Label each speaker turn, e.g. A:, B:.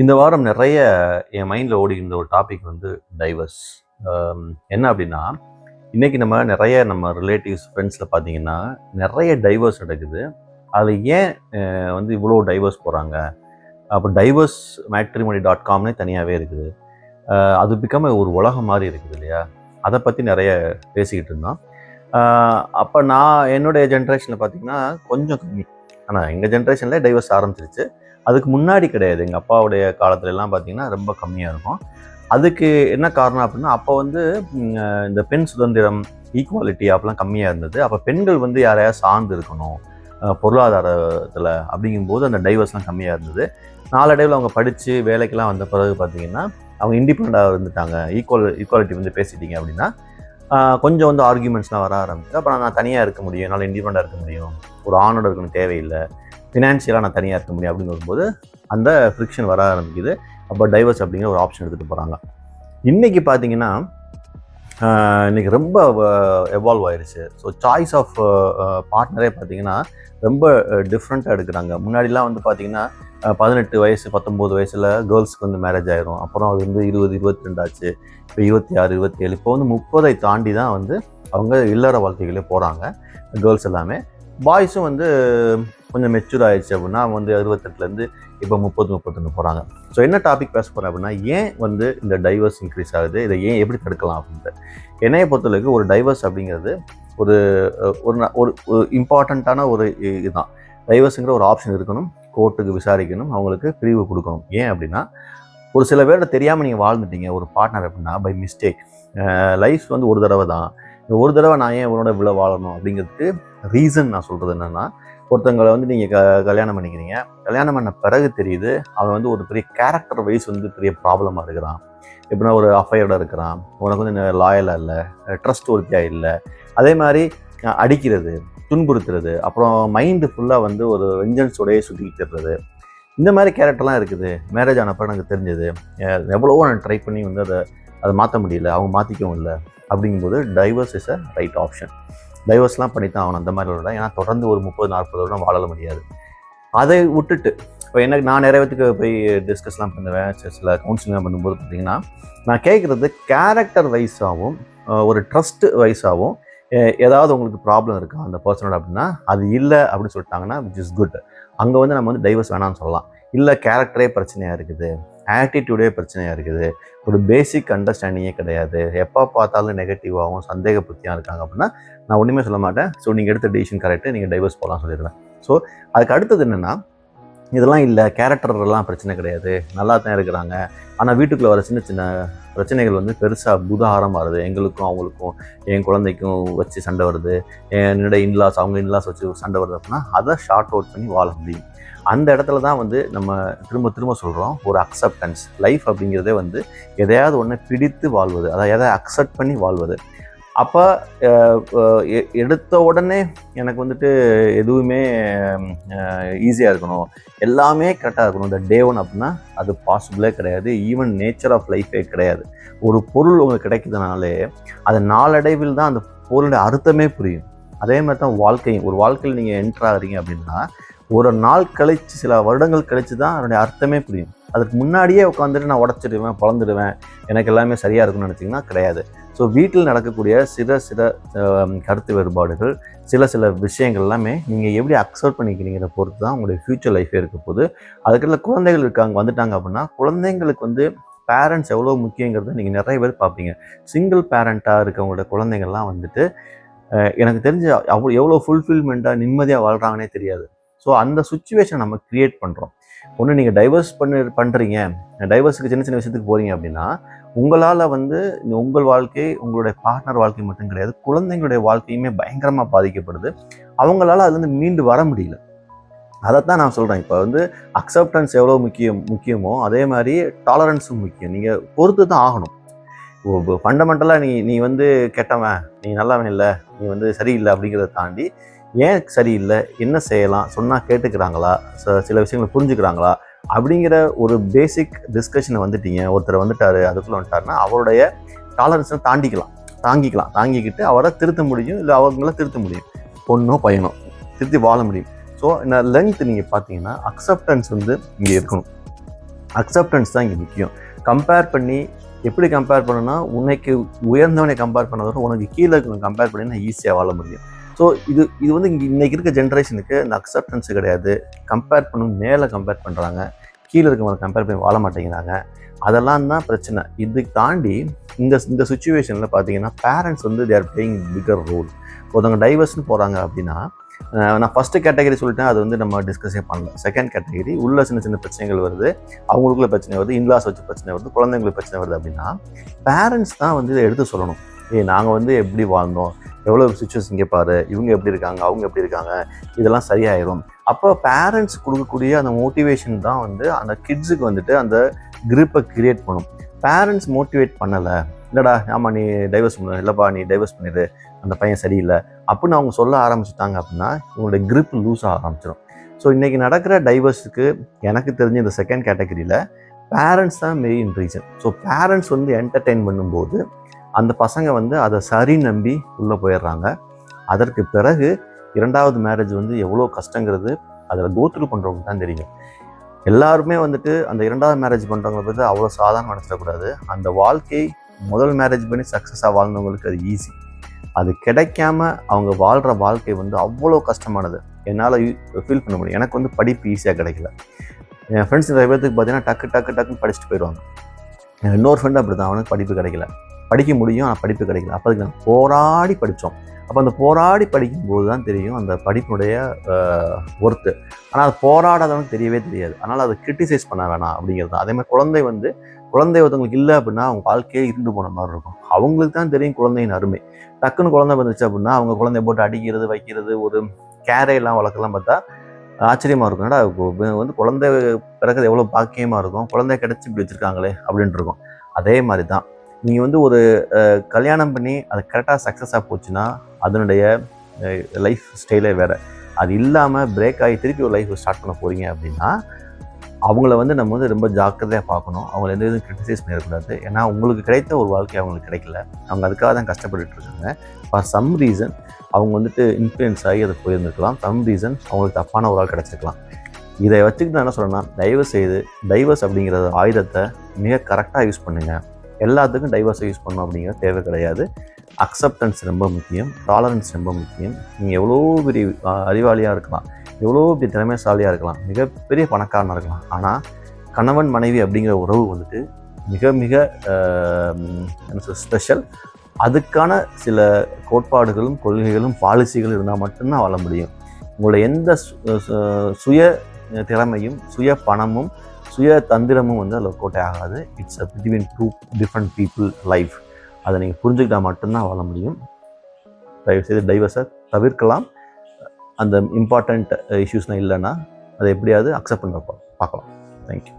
A: இந்த வாரம் நிறைய என் மைண்டில் ஓடிக்கிற ஒரு டாபிக் வந்து டைவர்ஸ். என்ன அப்படின்னா, இன்றைக்கி நம்ம ரிலேட்டிவ்ஸ் ஃப்ரெண்ட்ஸில் பார்த்தீங்கன்னா நிறைய டைவர்ஸ் நடக்குது. அதில் ஏன் வந்து இவ்வளோ டைவர்ஸ் போகிறாங்க? அப்போ டைவர்ஸ் மேட்ரிமோனி.comனே தனியாகவே இருக்குது. அது பிகம் ஒரு உலகம் மாதிரி இருக்குது இல்லையா? அதை பற்றி நிறைய பேசிக்கிட்டு இருந்தோம். அப்போ நான் என்னுடைய ஜென்ரேஷனில் பார்த்தீங்கன்னா கொஞ்சம் கம்மி. ஆனால் எங்கள் ஜென்ரேஷனில் டைவர்ஸ் ஆரம்பிச்சிருச்சு. அதுக்கு முன்னாடி கிடையாது. எங்கள் அப்பாவுடைய காலத்துலலாம் பார்த்தீங்கன்னா ரொம்ப கம்மியாக இருக்கும். அதுக்கு என்ன காரணம் அப்படின்னா, அப்போ வந்து இந்த பெண் சுதந்திரம், ஈக்குவாலிட்டி அப்போலாம் கம்மியாக இருந்தது. அப்போ பெண்கள் வந்து யாரையாவது சார்ந்து இருக்கணும் பொருளாதாரத்தில் அப்படிங்கும்போது அந்த டைவர்ஸ்லாம் கம்மியாக இருந்தது. நாளடைவில் அவங்க படித்து வேலைக்கெல்லாம் வந்த பிறகு பார்த்தீங்கன்னா அவங்க இண்டிபெண்டாக இருந்துட்டாங்க. ஈக்குவாலிட்டி வந்து பேசிட்டீங்க அப்படின்னா கொஞ்சம் வந்து ஆர்கியூமெண்ட்ஸ்லாம் வர ஆரம்பிச்சு. அப்போ நான் தனியாக இருக்க முடியும், என்னால் இண்டிபெண்டாக இருக்க முடியும், ஒரு ஆணோட இருக்கணும் தேவையில்லை, ஃபினான்ஷியலாக நான் தனியாக இருக்க முடியும் அப்படின்னு வரும்போது அந்த ஃப்ரிக்ஷன் வர ஆரம்பிக்குது. அப்போ டைவர்ஸ் அப்படிங்கிற ஒரு ஆப்ஷன் எடுத்துகிட்டு போகிறாங்க. இன்றைக்கி பார்த்தீங்கன்னா இன்றைக்கி ரொம்ப எவால்வ் ஆயிடுச்சு. ஸோ சாய்ஸ் ஆஃப் பார்ட்னரே பார்த்தீங்கன்னா ரொம்ப டிஃப்ரெண்ட்டாக எடுக்கிறாங்க. முன்னாடிலாம் வந்து பார்த்திங்கன்னா 18 வயசு 19 வயசில் கேர்ள்ஸ்க்கு வந்து மேரேஜ் ஆயிரும். அப்புறம் அது வந்து 20 22 ஆச்சு. இப்போ 26 27 இப்போ வந்து 30 தாண்டி தான் வந்து அவங்க இல்லற வாழ்க்கைகளே போகிறாங்க கேர்ள்ஸ் எல்லாமே. பாய்ஸும் வந்து கொஞ்சம் மெச்சூர் ஆயிடுச்சு அப்படின்னா அவங்க வந்து 68லேருந்து இப்போ 30 31 போகிறாங்க. ஸோ என்ன டாபிக் பேச போகிறேன் அப்படின்னா, ஏன் வந்து இந்த டைவர்ஸ் இன்க்ரீஸ் ஆகுது, இதை ஏன் எப்படி தடுக்கலாம் அப்படின்ட்டு. என்னையை பொறுத்தளவுக்கு ஒரு டைவர்ஸ் அப்படிங்கிறது ஒரு ஒரு இம்பார்ட்டண்ட்டான ஒரு இதுதான். டைவர்ஸுங்கிற ஒரு ஆப்ஷன் இருக்கணும், கோர்ட்டுக்கு விசாரிக்கணும், அவங்களுக்கு பிரிவு கொடுக்கணும். ஏன் அப்படின்னா, ஒரு சில பேர்கிட்ட தெரியாமல் நீங்கள் வாழ்ந்துட்டீங்க ஒரு பார்ட்னர் அப்படின்னா பை மிஸ்டேக். லைஃப் வந்து ஒரு தடவை தான். இந்த ஒரு தடவை நான் ஏன் இவனோட இவ்வளோ வாழணும் அப்படிங்கிறதுக்கு ரீசன் நான் சொல்கிறது என்னென்னா, ஒருத்தங்களை வந்து நீங்கள் கல்யாணம் பண்ணிக்கிறீங்க. கல்யாணம் பண்ண பிறகு தெரியுது அவன் வந்து ஒரு பெரிய கேரக்டர் வைஸ் வந்து பெரிய ப்ராப்ளமாக இருக்கிறான். எப்படின்னா ஒரு அஃபையர்டாக இருக்கிறான், உனக்கு வந்து லாயலாக இல்லை, ட்ரஸ்ட் ஒர்த்தியாக இல்லை, அதே மாதிரி அடிக்கிறது, துன்புறுத்துறது, அப்புறம் மைண்டு ஃபுல்லாக வந்து ஒரு வெஞ்சன்ஸோடையே சுற்றிக்கிட்டுறது, இந்த மாதிரி கேரக்டர்லாம் இருக்குது. மேரேஜ் ஆனப்போ எனக்கு தெரிஞ்சது. எவ்வளவோ நான் ட்ரை பண்ணி வந்து அதை மாற்ற முடியல, அவங்க மாற்றிக்கவும் இல்லை. அப்படிங்கும்போது divorce is a right option. டைவர்ஸ்லாம் பண்ணி தான் ஆகணும் அந்த மாதிரி விட. ஏன்னா தொடர்ந்து ஒரு 30-40 வருடம் வாழ முடியாது. அதை விட்டுட்டு இப்போ எனக்கு நான் நிறைய பேத்துக்கு போய் டிஸ்கஸ்லாம் பண்ணுவேன், சில கவுன்சிலிங்லாம் பண்ணும்போது பார்த்திங்கன்னா நான் கேட்குறது கேரக்டர் வைஸாகவும் ஒரு ட்ரஸ்ட் வைஸாகவும் ஏதாவது உங்களுக்கு ப்ராப்ளம் இருக்கா அந்த பர்சனோட அப்படின்னா, அது இல்லை அப்படின்னு சொல்லிட்டாங்கன்னா விச் இஸ் குட். அங்கே வந்து நம்ம வந்து டைவர்ஸ் வேணாம்னு சொல்லலாம். இல்லை கேரக்டரே பிரச்சனையாக இருக்குது, ஆட்டிடியூடே பிரச்சனையாக இருக்குது, ஒரு பேசிக் அண்டர்ஸ்டாண்டிங்கே கிடையாது, எப்போ பார்த்தாலும் நெகட்டிவாகவும் சந்தேக புத்தியாக இருக்காங்க அப்படின்னா நான் ஒன்றுமே சொல்ல மாட்டேன். ஸோ நீங்கள் எடுத்த டிசிஷன் கரெக்டு, நீங்கள் டைவர்ஸ் போகலாம் சொல்லிடுவேன். ஸோ அதுக்கு அடுத்தது என்னென்னா, இதெல்லாம் இல்லை, கேரக்டர்லாம் பிரச்சனை கிடையாது, நல்லா தான் இருக்கிறாங்க, ஆனால் வீட்டுக்குள்ளே வர சின்ன சின்ன பிரச்சனைகள் வந்து பெருசாக பூதாகாரம் வருது, எங்களுக்கும் அவங்களுக்கும் என் குழந்தைக்கும் வச்சு சண்டை வருது, என்னோட இன்லாஸ் அவங்க இன்லாஸ் வச்சு சண்டை வருது அப்படின்னா அதை ஷார்ட் அவுட் பண்ணி வாழ முடியும். அந்த இடத்துல தான் வந்து நம்ம திரும்ப திரும்ப சொல்கிறோம், ஒரு அக்செப்டன்ஸ். லைஃப் அப்படிங்கிறதே வந்து எதையாவது ஒன்று பிடித்து வாழ்வது, அதாவது எதை அக்செப்ட் பண்ணி வாழ்வது. அப்போ எடுத்த உடனே எனக்கு வந்துட்டு எதுவுமே ஈஸியாக இருக்கணும், எல்லாமே கரெக்டாக இருக்கணும் இந்த டே ஒன் அப்படின்னா அது பாசிபிளே கிடையாது. ஈவன் நேச்சர் ஆஃப் லைஃபே கிடையாது. ஒரு பொருள் உங்களுக்கு கிடைக்கிறதுனாலே அது நாளடைவில் தான் அந்த பொருளுடைய அர்த்தமே புரியும். அதே மாதிரி தான் வாழ்க்கையும். ஒரு வாழ்க்கையில் நீங்கள் என்ட்ரு ஆகிறீங்க அப்படின்னா ஒரு நாள் கழித்து, சில வருடங்கள் கழித்து தான் அதனுடைய அர்த்தமே புரியும். அதுக்கு முன்னாடியே உட்காந்துட்டு நான் உடச்சிடுவேன், பிறந்துடுவேன், எனக்கு எல்லாமே சரியாக இருக்குன்னு நினச்சிங்கன்னா கிடையாது. ஸோ வீட்டில் நடக்கக்கூடிய சில கருத்து வேறுபாடுகள், சில விஷயங்கள் எல்லாமே நீங்கள் எப்படி அக்செப்ட் பண்ணிக்கிறீங்கிற பொறுத்து தான் உங்களுடைய ஃப்யூச்சர் லைஃபே இருக்க போகுது. அதுக்குள்ள குழந்தைகள் வந்துட்டாங்க அப்படின்னா குழந்தைங்களுக்கு வந்து பேரண்ட்ஸ் எவ்வளோ முக்கியங்கிறத நீங்கள் நிறைய பேர் பார்ப்பீங்க. சிங்கிள் பேரண்ட்டாக இருக்கவங்களோட குழந்தைங்கள்லாம் வந்துட்டு எனக்கு தெரிஞ்ச எவ்வளோ ஃபுல்ஃபில்மெண்ட்டாக நிம்மதியாக வாழ்கிறாங்கன்னே தெரியாது. ஸோ அந்த சுச்சுவேஷன் நம்ம க்ரியேட் பண்ணுறோம். ஒன்று நீங்கள் டைவர்ஸ் பண்ணுறீங்க, டைவர்ஸுக்கு சின்ன சின்ன விஷயத்துக்கு போகிறீங்க அப்படின்னா உங்களால் வந்து உங்கள் வாழ்க்கை, உங்களுடைய பார்ட்னர் வாழ்க்கை மட்டும் கிடையாது, குழந்தைங்களுடைய வாழ்க்கையுமே பயங்கரமாக பாதிக்கப்படுது. அவங்களால அதுலேருந்து மீண்டு வர முடியல. அதைத்தான் நான் சொல்கிறேன். இப்போ வந்து அக்செப்டன்ஸ் எவ்வளோ முக்கியமோ அதே மாதிரி டாலரன்ஸும் முக்கியம். நீங்கள் பொறுத்து தான் ஆகணும். ஃபண்டமெண்டலாக நீ வந்து கெட்டவன், நீ நல்லவன் இல்லை, நீ வந்து சரியில்லை அப்படிங்கிறத தாண்டி ஏன் சரியில்லை, என்ன செய்யலாம், சொன்னால் கேட்டுக்கிறாங்களா, சில விஷயங்களை புரிஞ்சுக்கிறாங்களா அப்படிங்கிற ஒரு பேசிக் டிஸ்கஷனை வந்துட்டீங்க. ஒருத்தர் வந்துட்டார், அதுக்குள்ளே வந்துட்டாருன்னா அவருடைய டாலரன்ஸை தாங்கிக்கிட்டு அவரை திருத்த முடியும், இல்லை அவங்கள திருத்த முடியும். பொண்ணோ பையனோ திருத்தி வாழ முடியும். ஸோ இந்த லென்த் நீங்கள் பார்த்தீங்கன்னா அக்செப்டன்ஸ் வந்து இங்கே இருக்கணும். அக்செப்டன்ஸ் தான் இங்கே முக்கியம். கம்பேர் பண்ணி எப்படி கம்பேர் பண்ணணும்னா, உனக்கு உயர்ந்தவனை கம்பேர் பண்ணதோட உனக்கு கீழே இருக்கவங்க கம்பேர் பண்ணி நான் ஈஸியாக வாழ முடியும். ஸோ இது வந்து இன்றைக்கி இருக்க ஜென்ரேஷனுக்கு இந்த அக்செப்டன்ஸு கிடையாது. கம்பேர் பண்ணும் மேலே கம்பேர் பண்ணுறாங்க, கீழே இருக்கவங்களை கம்பேர் பண்ணி வாழ மாட்டேங்கிறாங்க. அதெல்லாம் தான் பிரச்சனை. இது தாண்டி இந்த சுச்சுவேஷனில் பார்த்தீங்கன்னா பேரண்ட்ஸ் வந்து they are playing bigger role. ஒருத்தவங்க டைவர்ஸ்னு போகிறாங்க அப்படின்னா, நான் ஃபஸ்ட்டு கேட்டகரி சொல்லிட்டேன், அது வந்து நம்ம டிஸ்கஸே பண்ணல. செகண்ட் கேட்டகரி உள்ள சின்ன சின்ன பிரச்சனைகள் வருது, அவங்களுக்குள்ள பிரச்சனை வருது, இன்லாஸ் வச்சு பிரச்சனை வருது, குழந்தைங்களுக்கு பிரச்சனை வருது அப்படின்னா பேரண்ட்ஸ் தான் வந்து இதை எடுத்து சொல்லணும். நாங்கள் வந்து எப்படி வாழ்ந்தோம், எவ்வளோ சுச்சுவேஷன் இங்கே பாரு, இவங்க எப்படி இருக்காங்க, அவங்க எப்படி இருக்காங்க, இதெல்லாம் சரியாயிடும். அப்போ பேரண்ட்ஸ் கொடுக்கக்கூடிய அந்த மோட்டிவேஷன் தான் வந்து அந்த கிட்ஸுக்கு வந்துட்டு அந்த கிரிப்பை கிரியேட் பண்ணும். பேரண்ட்ஸ் மோட்டிவேட் பண்ணலை, இல்லைடா ஆமாம் நீ டைவர்ஸ் பண்ணு, இல்லைப்பா நீ டைவர்ஸ் பண்ணிடு, அந்த பையன் சரியில்லை அப்படின்னு அவங்க சொல்ல ஆரம்பிச்சுட்டாங்க அப்படின்னா இவங்களுடைய கிரிப் லூஸ் ஆக ஆரம்பிச்சிடும். ஸோ இன்றைக்கி நடக்கிற டைவர்ஸுக்கு எனக்கு தெரிஞ்ச இந்த செகண்ட் கேட்டகரியில் பேரண்ட்ஸ் தான் மெயின் ரீசன். ஸோ பேரண்ட்ஸ் வந்து என்டர்டெயின் பண்ணும்போது அந்த பசங்க வந்து அதை சரி நம்பி உள்ளே போயிடுறாங்க. அதற்கு பிறகு இரண்டாவது மேரேஜ் வந்து எவ்வளோ கஷ்டங்கிறது அதில் கோத்ரூ பண்ணுறவங்க தான் தெரியும். எல்லாருமே வந்துட்டு அந்த இரண்டாவது மேரேஜ் பண்ணுறவங்களை பற்றி அவ்வளோ சாதாரண நினச்சிடக்கூடாது. அந்த வாழ்க்கை முதல் மேரேஜ் பண்ணி சக்ஸஸாக வாழ்ந்தவங்களுக்கு அது ஈஸி. அது கிடைக்காம அவங்க வாழ்கிற வாழ்க்கை வந்து அவ்வளோ கஷ்டமானது. என்னால் ஃபீல் பண்ண முடியும். எனக்கு வந்து படிப்பு ஈஸியாக கிடைக்கல. என் ஃப்ரெண்ட்ஸ் நிறைய பேருக்கு பார்த்தீங்கன்னா டக்குன்னு படிச்சுட்டு போயிடுவாங்க. இன்னொரு ஃப்ரெண்டு அப்படி தான், அவனுக்கு படிப்பு கிடைக்கல. படிக்க முடியும் ஆனால் படிப்பு கிடைக்கல. அப்போ அதுக்கு நாங்கள் போராடி படித்தோம். அப்போ அந்த போராடி படிக்கும்போது தான் தெரியும் அந்த படிப்புடைய ஒர்த்து. ஆனால் அது போராடாதவனுக்கு தெரியவே தெரியாது. அதனால் அதை கிரிட்டிசைஸ் பண்ண வேணாம் அப்படிங்கிறது தான். அதேமாதிரி குழந்தை ஒருத்தவங்களுக்கு இல்லை அப்படின்னா அவங்க வாழ்க்கையே இருந்து போன மாதிரி இருக்கும். அவங்களுக்கு தான் தெரியும் குழந்தையின் அருமை. டக்குன்னு குழந்தை வந்துச்சு அப்படின்னா அவங்க குழந்தைய போட்டு அடிக்கிறது, வைக்கிறது, ஒரு கேரையெல்லாம் வளர்க்கலாம் பார்த்தா ஆச்சரியமாக இருக்கும். ஏன்னா வந்து குழந்தை பிறகு எவ்வளோ பாக்கியமாக இருக்கும், குழந்தை கிடச்சி இப்படி வச்சுருக்காங்களே அப்படின்ட்டு இருக்கும். அதே மாதிரி தான் நீங்கள் வந்து ஒரு கல்யாணம் பண்ணி அது கரெக்டாக சக்ஸஸாக போச்சுன்னா அதனுடைய லைஃப் ஸ்டைலே வேறு. அது இல்லாமல் பிரேக் ஆகி திருப்பி ஒரு லைஃப் ஸ்டார்ட் பண்ண போகிறீங்க அப்படின்னா அவங்கள வந்து நம்ம வந்து ரொம்ப ஜாக்கிரதையாக பார்க்கணும். அவங்கள எந்த விதம் கிரிட்டிசைஸ் பண்ணிடக்கூடாது. ஏன்னா உங்களுக்கு கிடைத்த ஒரு வாழ்க்கை அவங்களுக்கு கிடைக்கல. அவங்க அதுக்காக தான் கஷ்டப்பட்டுட்டு இருக்காங்க. ஃபார் சம் ரீசன் அவங்க வந்துட்டு இன்ஃப்ளூயன்ஸ் ஆகி அதை போயிருந்துருக்கலாம். சம் ரீசன் அவங்களுக்கு தப்பான ஒரு ஆள் கிடச்சிருக்கலாம். இதை வச்சுக்கிட்டு நான் என்ன சொல்கிறேன்னா, டைவர்ஸ் அப்படிங்கிற ஆயுதத்தை மிக கரெக்டாக யூஸ் பண்ணுங்கள். எல்லாத்துக்கும் டைவர்ஸை யூஸ் பண்ணணும் அப்படிங்கிற தேவை கிடையாது. அக்செப்டன்ஸ் ரொம்ப முக்கியம், டாலரன்ஸ் ரொம்ப முக்கியம். நீங்கள் எவ்வளோ பெரிய அறிவாளியாக இருக்கலாம், எவ்வளோ பெரிய திறமைசாலியாக இருக்கலாம், மிகப்பெரிய பணக்காரனாக இருக்கலாம், ஆனால் கணவன் மனைவி அப்படிங்கிற உறவு வந்துட்டு மிக மிக ஸ்பெஷல். அதுக்கான சில கோட்பாடுகளும் கொள்கைகளும் பாலிசிகளும் இருந்தால் மட்டும்தான் வாழ முடியும். உங்களோட எந்த சுய திறமையும் சுய பணமும் சுய தந்திரமும் வந்து அதில் கோட்டை ஆகாது. It's a between two different people life. அதை நீங்கள் புரிஞ்சுக்கிட்டால் மட்டும்தான் வாழ முடியும். தயவுசெய்து டைவர்ஸை தவிர்க்கலாம். அந்த இம்பார்ட்டண்ட் இஷ்யூஸ்னால் இல்லைன்னா அதை எப்படியாவது அக்செப்ட் பண்ண பார்க்கலாம். தேங்க்யூ.